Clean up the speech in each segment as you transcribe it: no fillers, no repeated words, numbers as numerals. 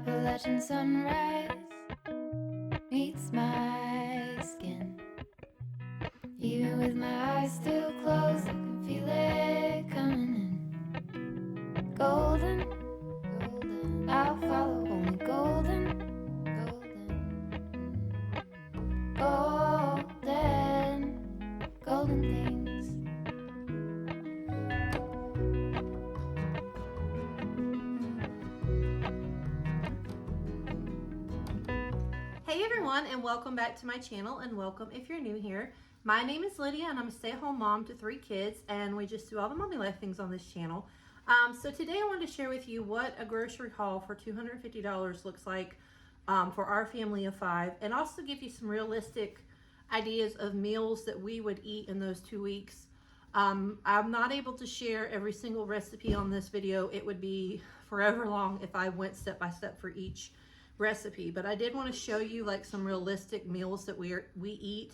Appalachian sunrise meets my skin. Even with my eyes still closed, I can feel it coming in. Golden, golden, I'll follow only golden, golden, golden, golden things. Hey everyone, and welcome back to my channel, and welcome if you're new here. My name is Lydia and I'm a stay-at-home mom to 3 kids, and we just do all the mommy life things on this channel. So today I wanted to share with you what a grocery haul for $250 looks like for our family of 5, and also give you some realistic ideas of meals that we would eat in those 2 weeks. I'm not able to share every single recipe on this video. It would be forever long if I went step by step for each recipe, but I did want to show you like some realistic meals that we eat.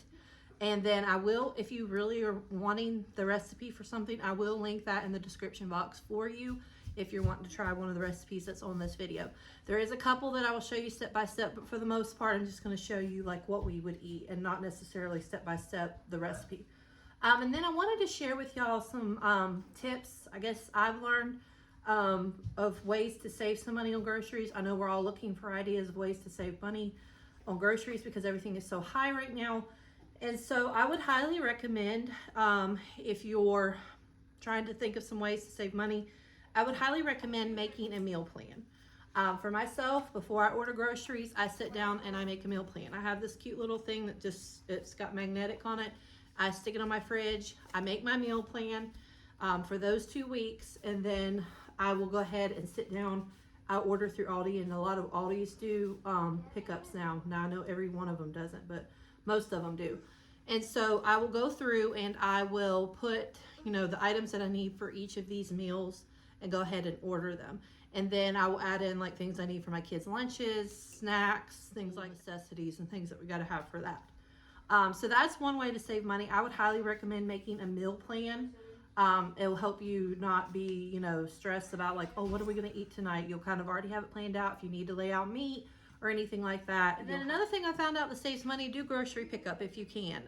And then I will, if you really are wanting the recipe for something, I will link that in the description box for you if you're wanting to try one of the recipes that's on this video. There is a couple that I will show you step by step, but for the most part I'm just going to show you like what we would eat and not necessarily step by step the recipe. And then I wanted to share with y'all some tips I guess I've learned of ways to save some money on groceries. I know we're all looking for ideas of ways to save money on groceries because everything is so high right now. And so I would highly recommend, if you're trying to think of some ways to save money, I would highly recommend making a meal plan. For myself, before I order groceries, I sit down and I make a meal plan. I have this cute little thing that it's got magnetic on it. I stick it on my fridge. I make my meal plan for those 2 weeks, and then I will go ahead and sit down. I order through Aldi, and a lot of Aldis do pickups now. Now I know every one of them doesn't, but most of them do. And so I will go through and I will put, the items that I need for each of these meals and go ahead and order them. And then I will add in like things I need for my kids' lunches, snacks, things like necessities and things that we got to have for that. So that's one way to save money. I would highly recommend making a meal plan. It will help you not be, stressed about like, oh, what are we going to eat tonight? You'll kind of already have it planned out if you need to lay out meat or anything like that. And then another thing I found out that saves money, do grocery pickup if you can.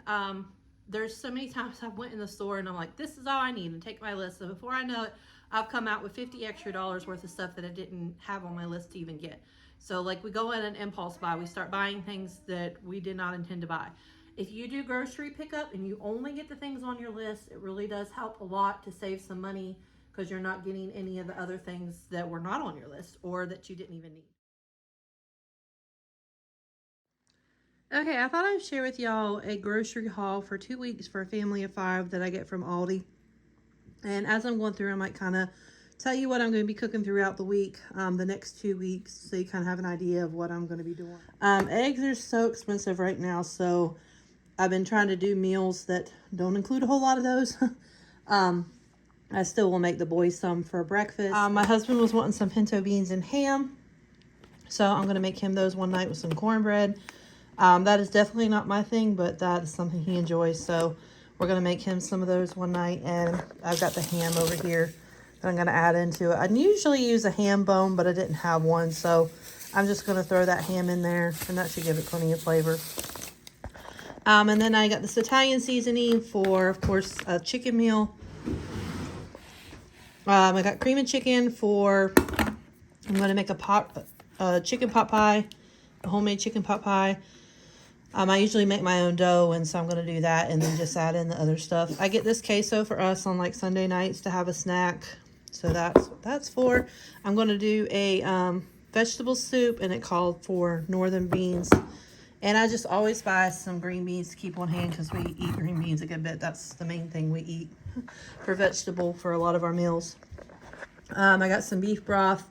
There's so many times I went in the store and I'm like, this is all I need, and take my list. So before I know it, I've come out with $50 extra worth of stuff that I didn't have on my list to even get. So like we go in an impulse buy, we start buying things that we did not intend to buy. If you do grocery pickup and you only get the things on your list, it really does help a lot to save some money because you're not getting any of the other things that were not on your list or that you didn't even need. Okay, I thought I'd share with y'all a grocery haul for 2 weeks for a family of 5 that I get from Aldi. And as I'm going through, I might kind of tell you what I'm going to be cooking throughout the week, the next 2 weeks, so you kind of have an idea of what I'm going to be doing. Eggs are so expensive right now, so I've been trying to do meals that don't include a whole lot of those. I still will make the boys some for breakfast. My husband was wanting some pinto beans and ham, so I'm going to make him those one night with some cornbread. That is definitely not my thing, but that is something he enjoys, so we're going to make him some of those one night. And I've got the ham over here that I'm going to add into it. I usually use a ham bone, but I didn't have one, so I'm just going to throw that ham in there, and that should give it plenty of flavor. And then I got this Italian seasoning for, of course, a chicken meal. I got cream and chicken for, I'm going to make a chicken pot pie, a homemade chicken pot pie. I usually make my own dough, and so I'm going to do that and then just add in the other stuff. I get this queso for us on like Sunday nights to have a snack. So that's what that's for. I'm going to do a vegetable soup, and it called for northern beans. And I just always buy some green beans to keep on hand because we eat green beans a good bit. That's the main thing we eat for vegetable for a lot of our meals. I got some beef broth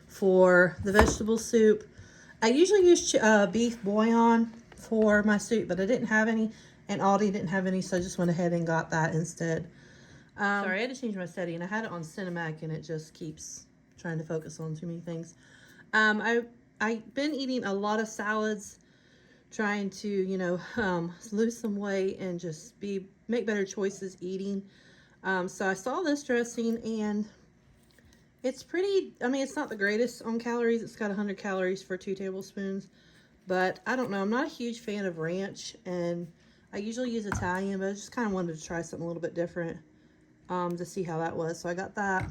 for the vegetable soup. I usually use beef bouillon for my soup, but I didn't have any, and Aldi didn't have any, so I just went ahead and got that instead. Sorry, I had to change my setting. I had it on Cinemac, and it just keeps trying to focus on too many things. I've been eating a lot of salads, trying to, lose some weight and just make better choices eating. So I saw this dressing, and It's pretty, I mean, it's not the greatest on calories. It's got 100 calories for 2 tablespoons. But I don't know. I'm not a huge fan of ranch. And I usually use Italian, but I just kind of wanted to try something a little bit different to see how that was. So I got that.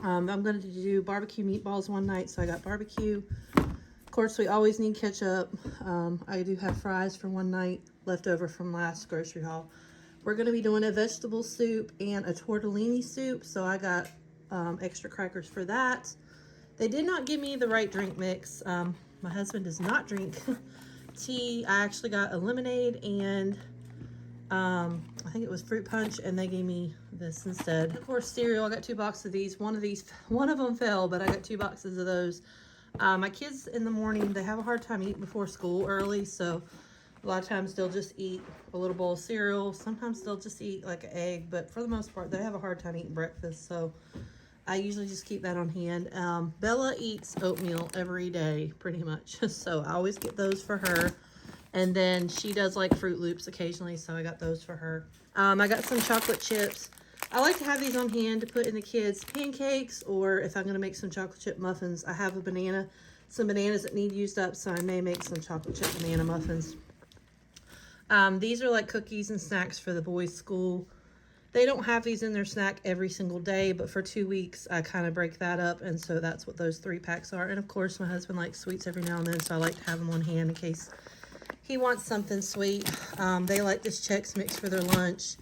I'm going to do barbecue meatballs one night. So I got barbecue. Of course, we always need ketchup. I do have fries for one night left over from last grocery haul. We're going to be doing a vegetable soup and a tortellini soup. So I got extra crackers for that. They did not give me the right drink mix. My husband does not drink tea. I actually got a lemonade and I think it was fruit punch, and they gave me this instead. Of course, cereal. I got 2 boxes of these. One of them fell, but I got 2 boxes of those. My kids in the morning, they have a hard time eating before school early, so a lot of times they'll just eat a little bowl of cereal. Sometimes they'll just eat like an egg, but for the most part, they have a hard time eating breakfast, so I usually just keep that on hand. Bella eats oatmeal every day, pretty much, so I always get those for her. And then she does like Fruit Loops occasionally, so I got those for her. I got some chocolate chips. I like to have these on hand to put in the kids' pancakes, or if I'm going to make some chocolate chip muffins, I have some bananas that need used up, so I may make some chocolate chip banana muffins. These are like cookies and snacks for the boys' school. They don't have these in their snack every single day, but for 2 weeks, I kind of break that up, and so that's what those 3 packs are. And of course, my husband likes sweets every now and then, so I like to have them on hand in case he wants something sweet. They like this Chex Mix for their lunch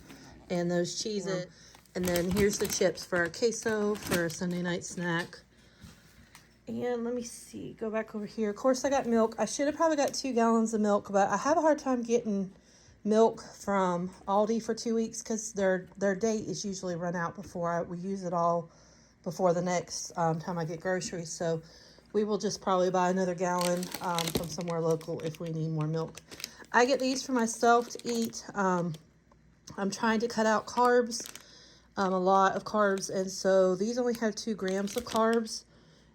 and those Cheez-It. And then here's the chips for our queso for a Sunday night snack. And let me see, go back over here. Of course, I got milk. I should have probably got 2 gallons of milk, but I have a hard time getting milk from Aldi for 2 weeks because their date is usually run out before we use it all before the next time I get groceries. So we will just probably buy another gallon from somewhere local if we need more milk. I get these for myself to eat. I'm trying to cut out carbs, a lot of carbs, and so these only have 2 grams of carbs,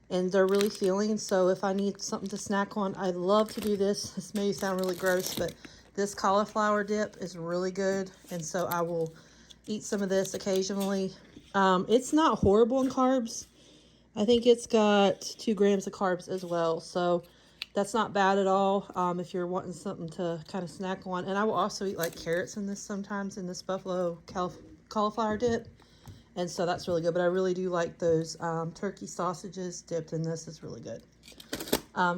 and they're really filling. So if I need something to snack on, I love to do this. This may sound really gross, but this cauliflower dip is really good, and so I will eat some of this occasionally. It's not horrible in carbs. I think it's got 2 grams of carbs as well, so that's not bad at all if you're wanting something to kind of snack on. And I will also eat like carrots in this sometimes, in this buffalo cauliflower dip, and so that's really good. But I really do like those turkey sausages dipped in this. Is really good.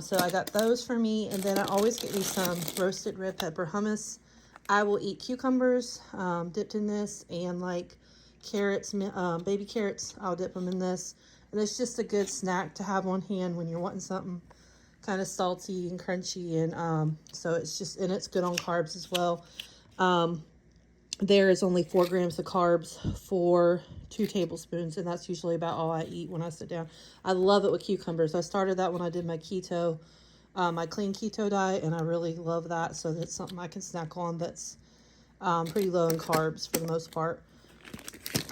So I got those for me, and then I always get me some roasted red pepper hummus. I will eat cucumbers dipped in this, and like carrots, baby carrots, I'll dip them in this. And it's just a good snack to have on hand when you're wanting something kind of salty and crunchy. And so it's just, and it's good on carbs as well. There is only 4 grams of carbs for 2 tablespoons. And that's usually about all I eat when I sit down. I love it with cucumbers. I started that when I did my keto, my clean keto diet. And I really love that. So that's something I can snack on that's pretty low in carbs for the most part.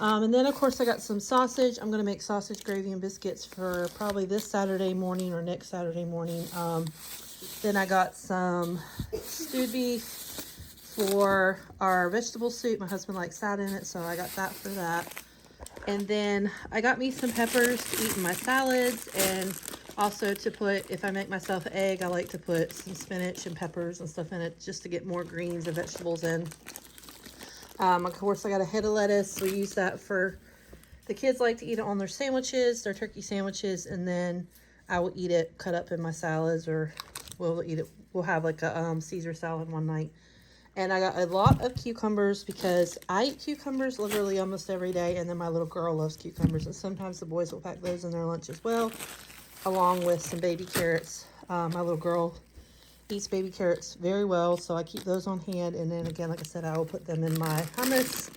And then, of course, I got some sausage. I'm going to make sausage gravy and biscuits for probably this Saturday morning or next Saturday morning. Then I got some stewed beef for our vegetable soup. My husband likes that in it, so I got that for that. And then I got me some peppers to eat in my salads, and also to put, if I make myself an egg, I like to put some spinach and peppers and stuff in it just to get more greens and vegetables in. Of course, I got a head of lettuce. We use that for, the kids like to eat it on their sandwiches, their turkey sandwiches, and then I will eat it cut up in my salads, or we'll eat it, we'll have like a Caesar salad one night. And I got a lot of cucumbers because I eat cucumbers literally almost every day, and then my little girl loves cucumbers, and sometimes the boys will pack those in their lunch as well, along with some baby carrots. My little girl eats baby carrots very well, so I keep those on hand. And then again, like I said, I will put them in my hummus,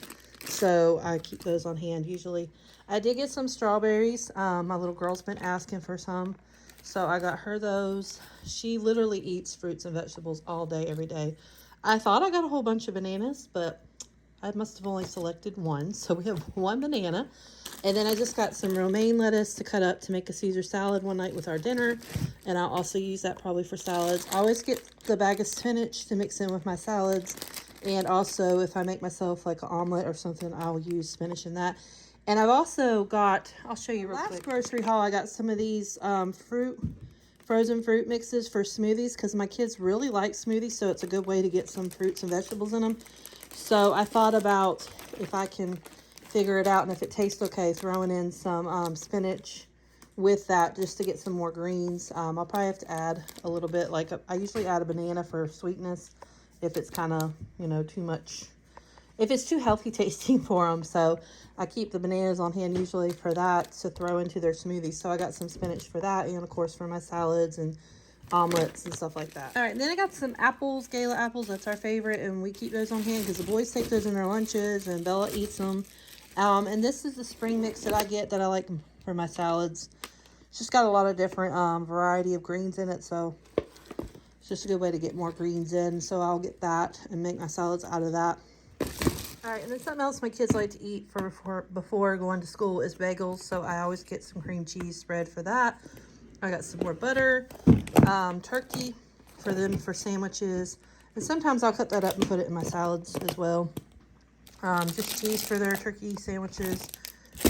so I keep those on hand usually. I did get some strawberries. My little girl's been asking for some, so I got her those. She literally eats fruits and vegetables all day, every day. I thought I got a whole bunch of bananas, but I must have only selected one, so we have 1 banana. And then I just got some romaine lettuce to cut up to make a Caesar salad one night with our dinner. And I'll also use that probably for salads. I always get the bag of spinach to mix in with my salads. And also, if I make myself like an omelet or something, I'll use spinach in that. And I've also got, I'll show you real quick. Last grocery haul, I got some of these frozen fruit mixes for smoothies because my kids really like smoothies, so it's a good way to get some fruits and vegetables in them. So I thought about if I can figure it out and if it tastes okay, throwing in some spinach with that just to get some more greens. I'll probably have to add a little bit, like I usually add a banana for sweetness if it's kind of, you know, too much, if it's too healthy tasting for them. So I keep the bananas on hand usually for that to throw into their smoothies. So I got some spinach for that, and of course for my salads and omelets and stuff like that. All right, and then I got some apples, Gala apples. That's our favorite, and we keep those on hand because the boys take those in their lunches and Bella eats them. And this is the spring mix that I get that I like for my salads. It's just got a lot of different variety of greens in it, so it's just a good way to get more greens in. So I'll get that and make my salads out of that. All right, and then something else my kids like to eat before going to school is bagels. So I always get some cream cheese spread for that. I got some more butter, turkey for them for sandwiches. And sometimes I'll cut that up and put it in my salads as well. Just cheese for their turkey sandwiches.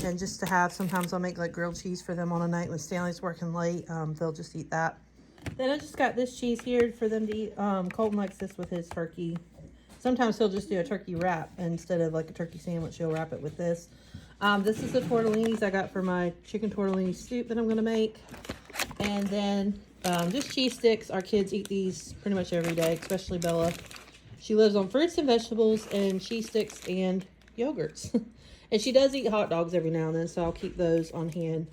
And just to have, sometimes I'll make like grilled cheese for them on a night when Stanley's working late. They'll just eat that. Then I just got this cheese here for them to eat. Colton likes this with his turkey. Sometimes he'll just do a turkey wrap instead of like a turkey sandwich. He'll wrap it with this. This is the tortellinis I got for my chicken tortellini soup that I'm going to make. And then just cheese sticks. Our kids eat these pretty much every day, especially Bella. She lives on fruits and vegetables and cheese sticks and yogurts. And she does eat hot dogs every now and then, so I'll keep those on hand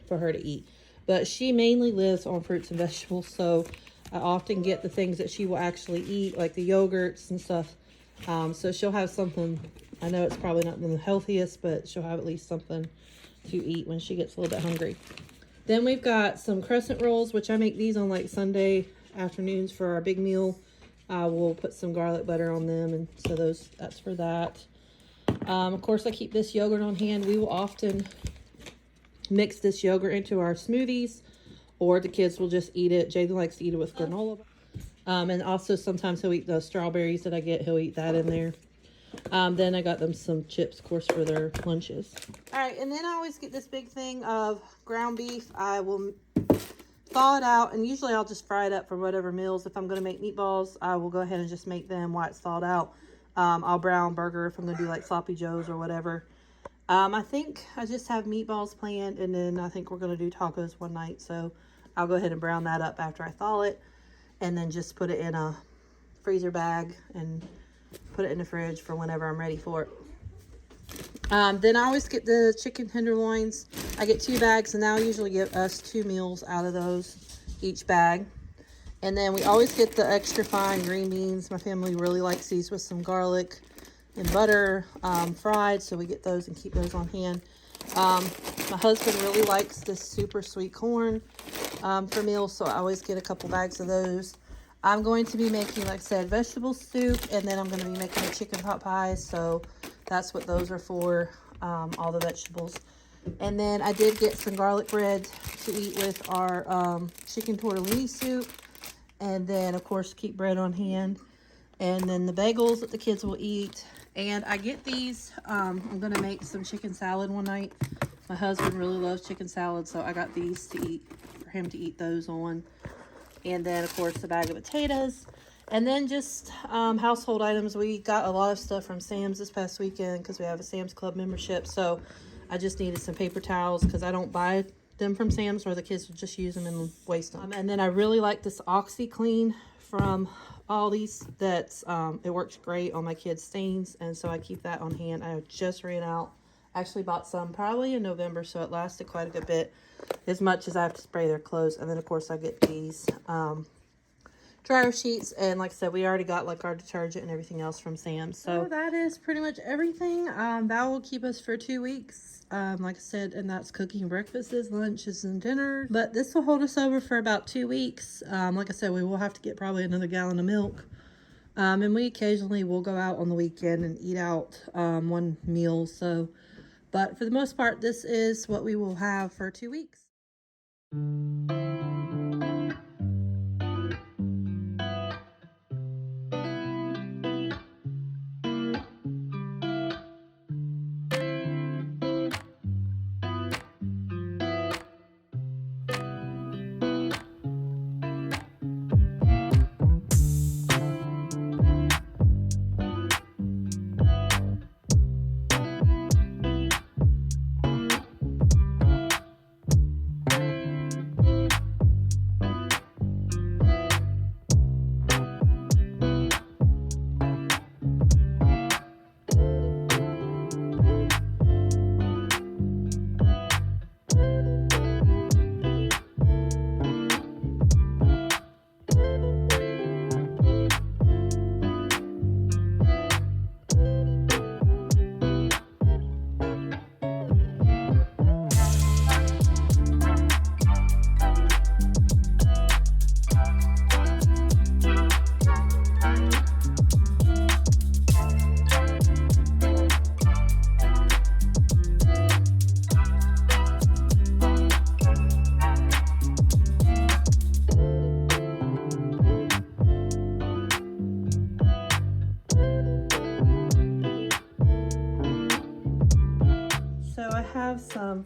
for her to eat. But she mainly lives on fruits and vegetables, so I often get the things that she will actually eat, like the yogurts and stuff. So she'll have something. I know it's probably not the healthiest, but she'll have at least something to eat when she gets a little bit hungry. Then we've got some crescent rolls, which I make these on like Sunday afternoons for our big meal. We'll put some garlic butter on them, and so that's for that. Of course, I keep this yogurt on hand. We will often mix this yogurt into our smoothies, or the kids will just eat it. Jaden likes to eat it with granola. And also sometimes he'll eat the strawberries that I get. He'll eat that in there. Then I got them some chips, of course, for their lunches. All right, and then I always get this big thing of ground beef. I will thaw it out, and usually I'll just fry it up for whatever meals. If I'm going to make meatballs, I will go ahead and just make them while it's thawed out. I'll brown burger if I'm going to do like sloppy joes or whatever. I think I just have meatballs planned, and then I think we're going to do tacos one night. So I'll go ahead and brown that up after I thaw it, and then just put it in a freezer bag and put it in the fridge for whenever I'm ready for it. Then I always get the chicken tenderloins. I get 2 bags, and now I usually get us 2 meals out of those, each bag. And then we always get the extra fine green beans. My family really likes these with some garlic and butter fried, so we get those and keep those on hand. My husband really likes this super sweet corn for meals, so I always get a couple bags of those. I'm going to be making, like I said, vegetable soup, and then I'm going to be making a chicken pot pie, so that's what those are for, all the vegetables. And then I did get some garlic bread to eat with our chicken tortellini soup. And then, of course, keep bread on hand. And then the bagels that the kids will eat. And I get these. I'm going to make some chicken salad one night. My husband really loves chicken salad, so I got these to eat, for him to eat those on. And then, of course, a bag of potatoes. And then just household items. We got a lot of stuff from Sam's this past weekend because we have a Sam's Club membership. So I just needed some paper towels because I don't buy them from Sam's, or the kids will just use them and waste them. And then I really like this OxyClean from Aldi's. That's it works great on my kids' stains, and so I keep that on hand. I just ran out. I actually bought some probably in November, so it lasted quite a good bit, as much as I have to spray their clothes. And then of course I get these dryer sheets, and like I said, we already got like our detergent and everything else from Sam's. So that is pretty much everything. That will keep us for 2 weeks. Like I said, and that's cooking breakfasts, lunches, and dinners. But this will hold us over for about 2 weeks. Like I said, we will have to get probably another gallon of milk. And we occasionally will go out on the weekend and eat out one meal. So, but for the most part, this is what we will have for 2 weeks.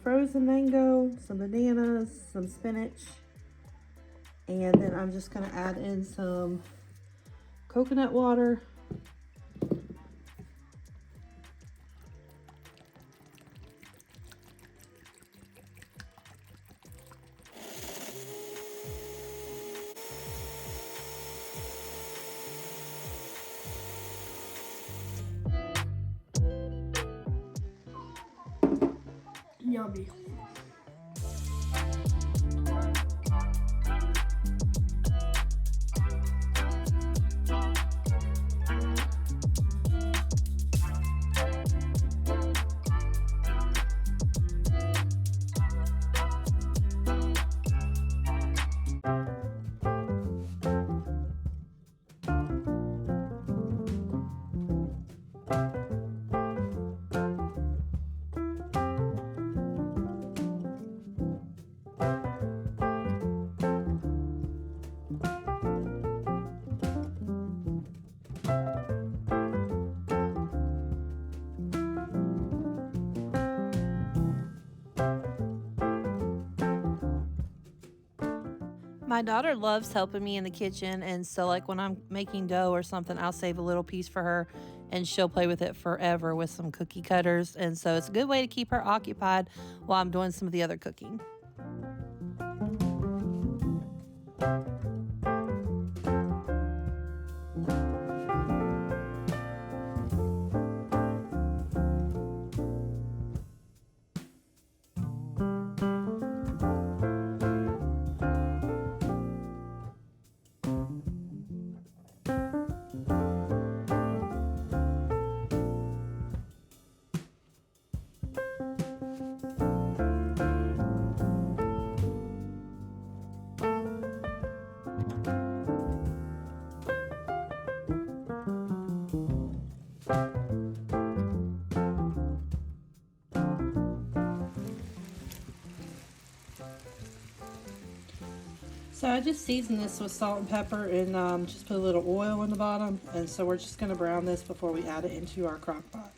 frozen mango, some bananas, some spinach, and then I'm just going to add in some coconut water. Yummy. My daughter loves helping me in the kitchen, and so like when I'm making dough or something, I'll save a little piece for her and she'll play with it forever with some cookie cutters. And so it's a good way to keep her occupied while I'm doing some of the other cooking. So I just seasoned this with salt and pepper and just put a little oil in the bottom. And so we're just going to brown this before we add it into our crock pot.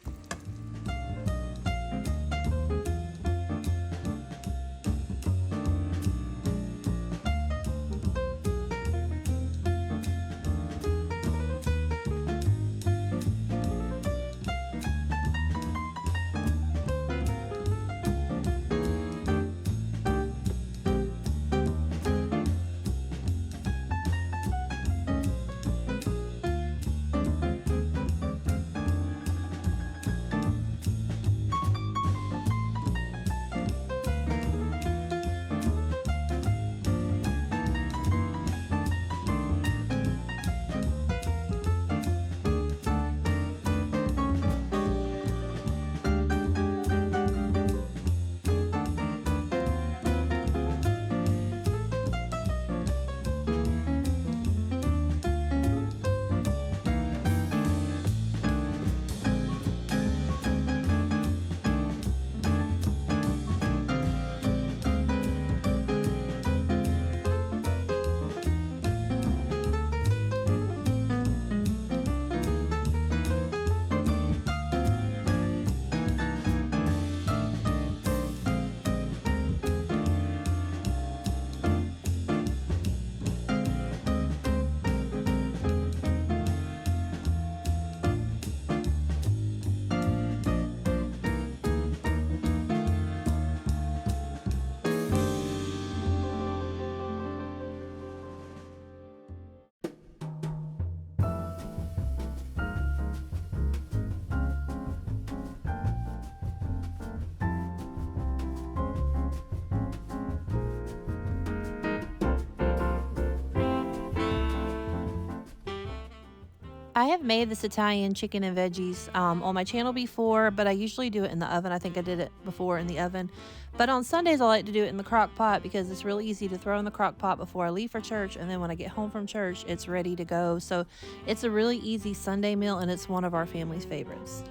I have made this Italian chicken and veggies on my channel before, but I usually do it in the oven. I think I did it before in the oven. But on Sundays, I like to do it in the crock pot because it's really easy to throw in the crock pot before I leave for church. And then when I get home from church, it's ready to go. So it's a really easy Sunday meal, and it's one of our family's favorites.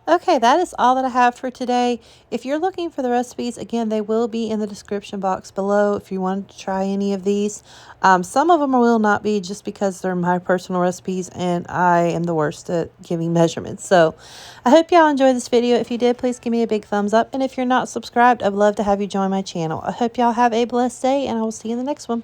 Okay, that is all that I have for today. If you're looking for the recipes, again, they will be in the description box below if you wanted to try any of these. Some of them will not be just because they're my personal recipes and I am the worst at giving measurements. So I hope y'all enjoyed this video. If you did, please give me a big thumbs up. And if you're not subscribed, I'd love to have you join my channel. I hope y'all have a blessed day and I will see you in the next one.